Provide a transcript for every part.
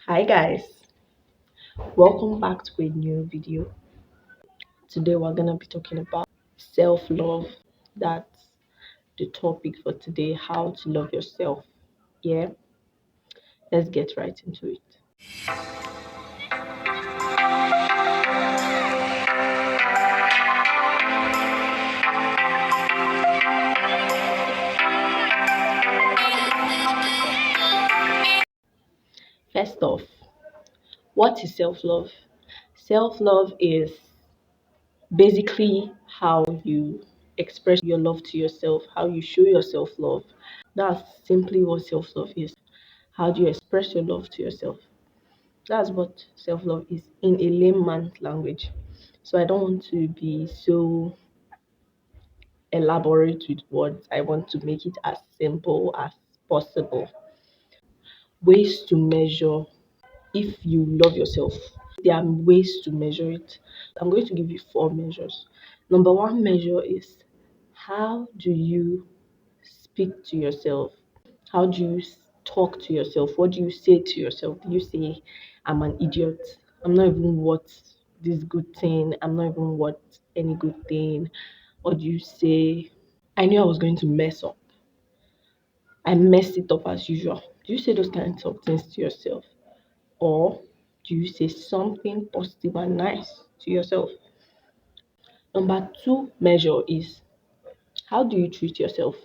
Hi guys, welcome back to a new video. Today we're gonna be talking about self-love. That's the topic for today, how to love yourself. Yeah, let's get right into it. First off, what is self-love? Self-love is basically how you express your love to yourself, how you show yourself love. That's simply what self-love is. How do you express your love to yourself? That's what self love is in a layman's language. So I don't want to be so elaborate with words. I want to make it as simple as possible. Ways to measure if you love yourself. There are ways to measure it. I'm going to give you four measures. Number one measure is how do you speak to yourself? How do you talk to yourself? What do you say to yourself? Do you say, I'm an idiot? I'm not even worth this good thing. I'm not even worth any good thing. Or do you say, I knew I was going to mess up. I messed it up as usual. Do you say those kinds of things to yourself? Or do you say something positive and nice to yourself? Number two measure is how do you treat yourself?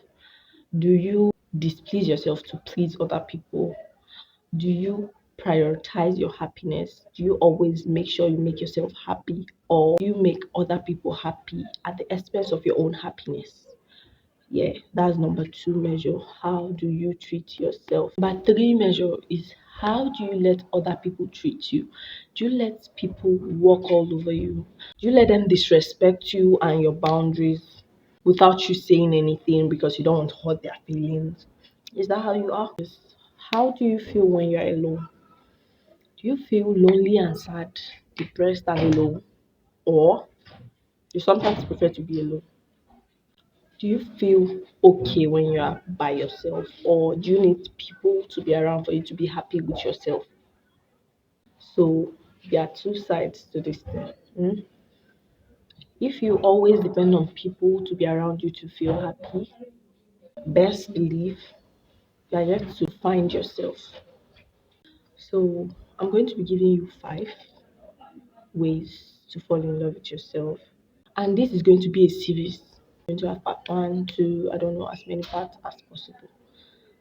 Do you displease yourself to please other people? Do you prioritize your happiness? Do you always make sure you make yourself happy? Or do you make other people happy at the expense of your own happiness? Yeah, that's number two measure. How do you treat yourself? Number three measure is how do you let other people treat you? Do you let people walk all over you? Do you let them disrespect you and your boundaries without you saying anything because you don't want to hurt their feelings? Is that how you are? How do you feel when you're alone? Do you feel lonely and sad, depressed and alone? Or you sometimes prefer to be alone? Do you feel okay when you are by yourself? Or do you need people to be around for you to be happy with yourself? So there are two sides to this thing. If you always depend on people to be around you to feel happy, best believe you are yet to find yourself. So I'm going to be giving you five ways to fall in love with yourself. And this is going to be a series. We're going to have part one, two, I don't know, as many parts as possible.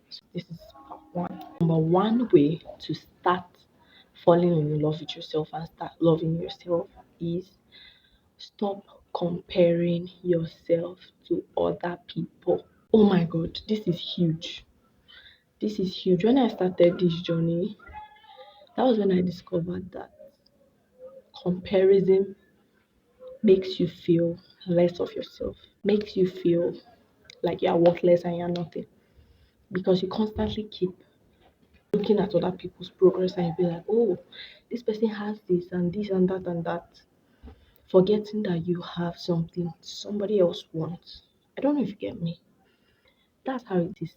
So this is part one. Number one way to start falling in love with yourself and start loving yourself is stop comparing yourself to other people. Oh my god, this is huge. This is huge. When I started this journey, that was when I discovered that comparison makes you feel less of yourself, makes you feel like you are worthless and you're nothing because you constantly keep looking at other people's progress and you be like, oh, this person has this and that and that, forgetting that you have something somebody else wants. I don't know if you get me. That's how it is.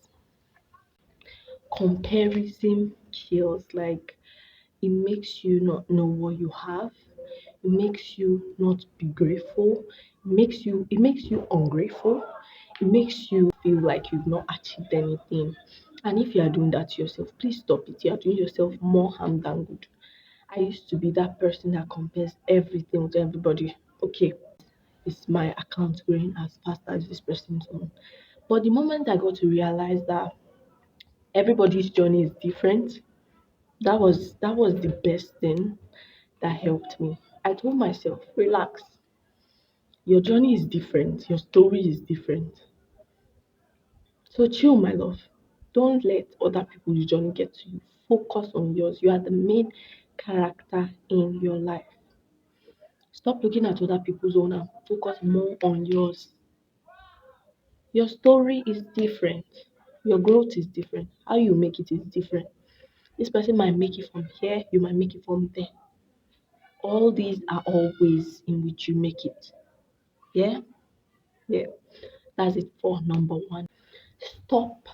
Comparison kills. Like it makes you not know what you have. It makes you not be grateful. It makes you ungrateful. It makes you feel like you've not achieved anything. And if you are doing that to yourself, please stop it. You are doing yourself more harm than good. I used to be that person that compares everything with everybody. Okay, is my account growing as fast as this person's own? But the moment I got to realize that everybody's journey is different, that was the best thing that helped me. I told myself, relax. Your journey is different. Your story is different. So chill, my love. Don't let other people's journey get to you. Focus on yours. You are the main character in your life. Stop looking at other people's own and focus more on yours. Your story is different. Your growth is different. How you make it is different. This person might make it from here, you might make it from there. All these are all ways in which you make it. Yeah? Yeah. That's it for number one. Stop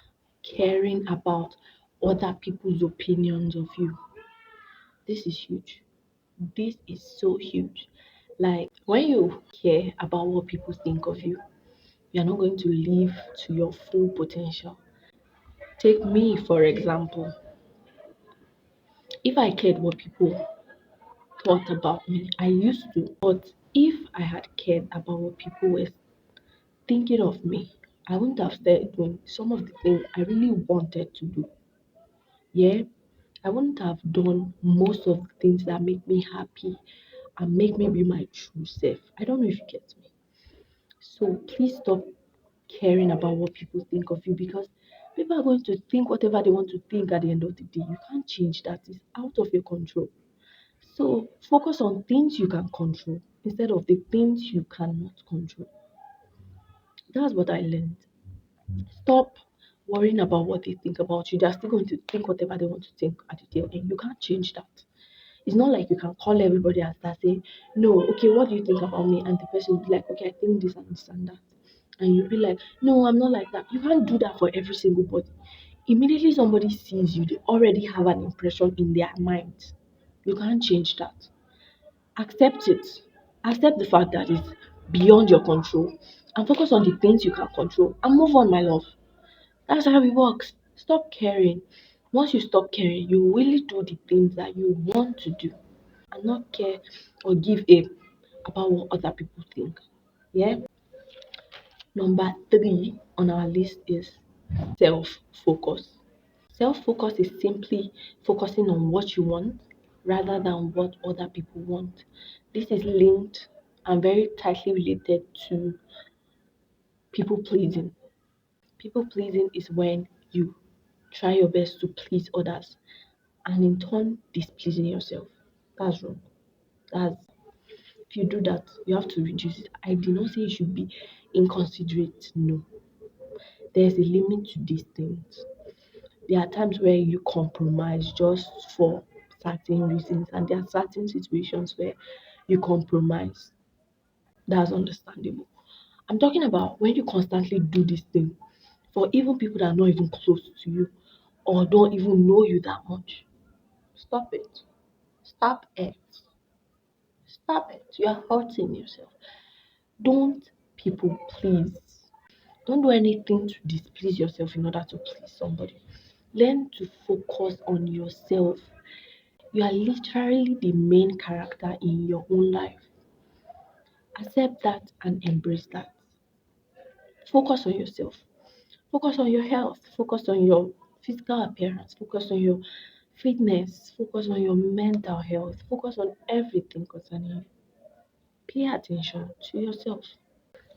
caring about other people's opinions of you. This is huge. This is so huge. Like when you care about what people think of you, you're not going to live to your full potential. Take me, for example. If I cared what people thought about me, I used to. But if I had cared about what people were thinking of me, I wouldn't have started doing some of the things I really wanted to do. Yeah, I wouldn't have done most of the things that make me happy and make me be my true self. I don't know if you get me. So please stop caring about what people think of you because people are going to think whatever they want to think at the end of the day. You can't change that, it's out of your control. So focus on things you can control instead of the things you cannot control. That's what I learned. Stop worrying about what they think about you. They're still going to think whatever they want to think at the tail end. You can't change that. It's not like you can call everybody and start saying, no, okay, what do you think about me? And the person will be like, okay, I think this and this and that. And you'll be like, no, I'm not like that. You can't do that for every single body. Immediately somebody sees you, they already have an impression in their mind. You can't change that. Accept it. Accept the fact that it's beyond your control and focus on the things you can control and move on, my love. That's how it works. Stop caring. Once you stop caring, you really do the things that you want to do and not care or give a about what other people think. Yeah. Number three on our list is self focus. Self focus is simply focusing on what you want rather than what other people want. This is linked and very tightly related to people pleasing. People pleasing is when you try your best to please others and in turn displeasing yourself. That's wrong. That's if you do that, you have to reduce it. I did not say you should be inconsiderate. No, there's a limit to these things. There are times where you compromise just for certain reasons, and there are certain situations where you compromise. That's understandable. I'm talking about when you constantly do this thing for even people that are not even close to you or don't even know you that much. Stop it. Stop it. Stop it. You are hurting yourself. Don't people please. Don't do anything to displease yourself in order to please somebody. Learn to focus on yourself. You are literally the main character in your own life. Accept that and embrace that. Focus on yourself. Focus on your health. Focus on your physical appearance. Focus on your fitness. Focus on your mental health. Focus on everything concerning you. Pay attention to yourself.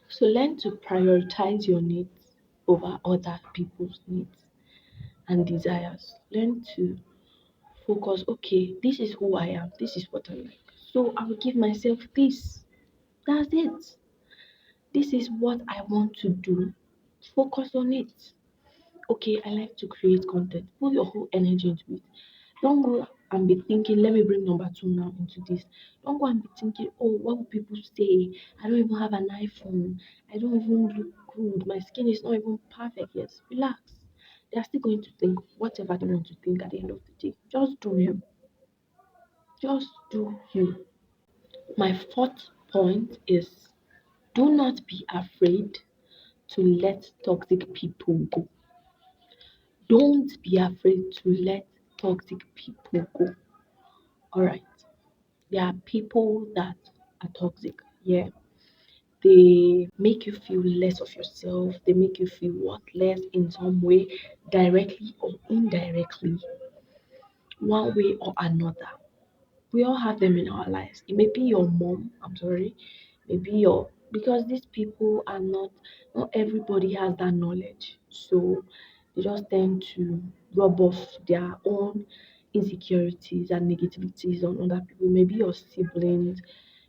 So learn to prioritize your needs over other people's needs and desires. Learn to focus, okay, this is who I am, this is what I like. So I will give myself this. That's it. This is what I want to do. Focus on it. Okay, I like to create content. Put your whole energy into it. Don't go and be thinking, let me bring number two now into this. Don't go and be thinking, oh, what will people say? I don't even have an iPhone. I don't even look good. My skin is not even perfect yet. Relax. They are still going to think whatever they want to think at the end of the day. Just do you. Just do you. My fourth point is do not be afraid to let toxic people go. Don't be afraid to let toxic people go. All right. There are people that are toxic. Yeah. They make you feel less of yourself. They make you feel worthless in some way, directly or indirectly, one way or another. We all have them in our lives. It may be your mom, I'm sorry, maybe your because these people are not everybody has that knowledge. So they just tend to rub off their own insecurities and negativities on other people. Maybe your siblings,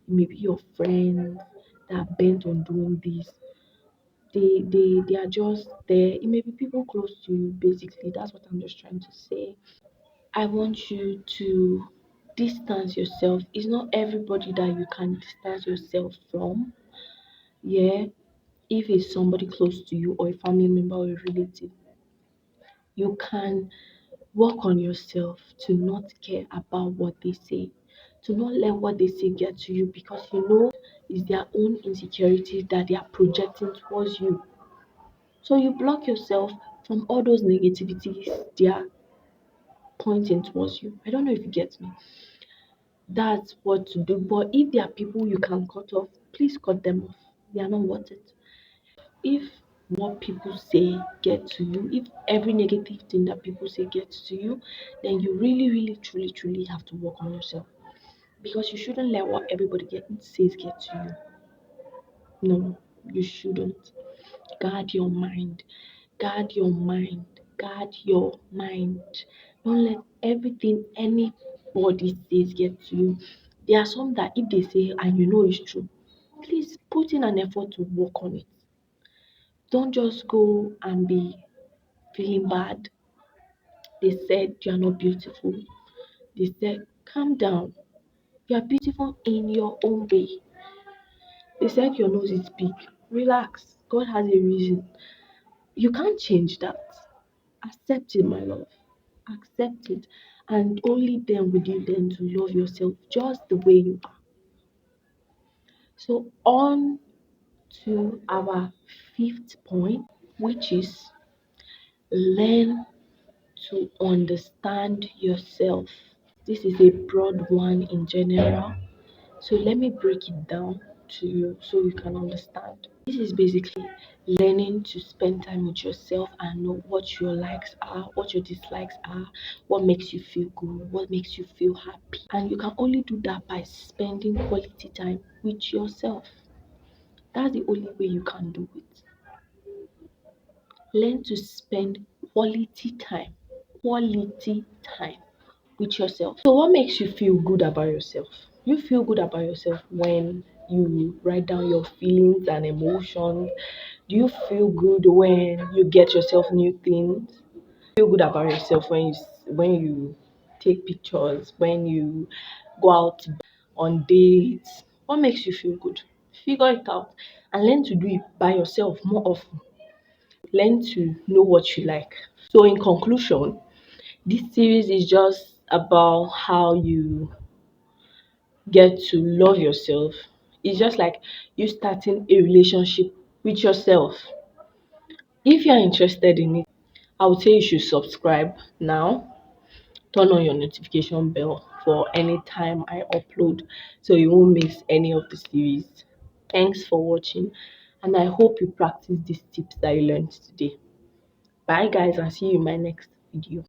maybe your friends that are bent on doing this. They are just there. It may be people close to you, basically. That's what I'm just trying to say. I want you to distance yourself. It's not everybody that you can distance yourself from. Yeah, if it's somebody close to you or a family member or a relative, you can Work on yourself to not care about what they say, to not let what they say get to you, because you know it's their own insecurity that they are projecting towards you. So you block yourself from all those negativities they are pointing towards you. I don't know if you get me. That's what to do. But if there are people you can cut off, please cut them off. They are not worth it. If what people say get to you, if every negative thing that people say gets to you, then you really, really, truly, truly have to work on yourself. Because you shouldn't let what says get to you. No, you shouldn't. Guard your mind. Guard your mind. Guard your mind. Don't let everything anybody says get to you. There are some that if they say and you know it's true, please put in an effort to work on it. Don't just go and be feeling bad. They said you are not beautiful. They said, calm down. You are beautiful in your own way. They said your nose is big. Relax. God has a reason. You can't change that. Accept it, my love. Accept it. And only then will you learn to love yourself just the way you are. So, on to our fifth point, which is learn to understand yourself. This is a broad one in general. So let me break it down to you so you can understand. This is basically learning to spend time with yourself and know what your likes are, what your dislikes are, what makes you feel good, what makes you feel happy. And you can only do that by spending quality time with yourself. That's the only way you can do it. Learn to spend quality time with yourself. So, what makes you feel good about yourself? You feel good about yourself when you write down your feelings and emotions. Do you feel good when you get yourself new things? Feel good about yourself when you take pictures, when you go out on dates. What makes you feel good? Figure it out and learn to do it by yourself more often. Learn to know what you like. So, in conclusion, this series is just about how you get to love yourself. It's just like you starting a relationship with yourself. If you're interested in it, I would say you should subscribe now. Turn on your notification bell for any time I upload so you won't miss any of the series. Thanks for watching, and I hope you practice these tips that you learned today. Bye, guys, and see you in my next video.